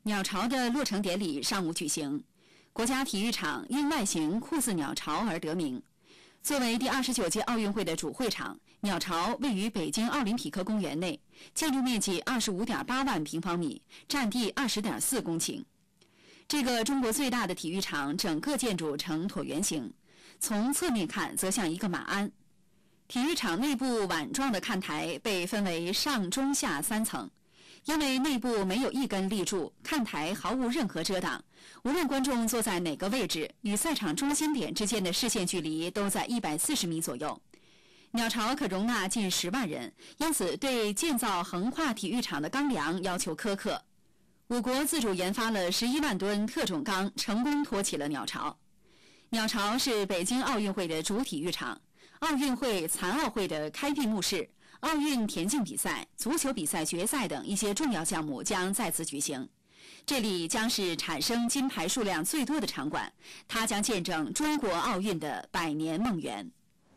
鸟巢的落成典礼上午举行，国家体育场因外形酷似鸟巢而得名。作为第29届奥运会的主会场，鸟巢位于北京奥林匹克公园内，建筑面积25.8万平方米，占地20.4公顷。这个中国最大的体育场整个建筑呈椭圆形，从侧面看则像一个马鞍。体育场内部碗状的看台被分为上中下3层，因为内部没有一根立柱，看台毫无任何遮挡，无论观众坐在哪个位置，与赛场中心点之间的视线距离都在140米左右。鸟巢可容纳近10万人，因此对建造横跨体育场的钢梁要求苛刻。我国自主研发了11万吨特种钢，成功托起了鸟巢。鸟巢是北京奥运会的主体育场，奥运会、残奥会的开闭幕式、奥运田径比赛、足球比赛决赛等一些重要项目将在此举行。这里将是产生金牌数量最多的场馆，它将见证中国奥运的100年梦圆。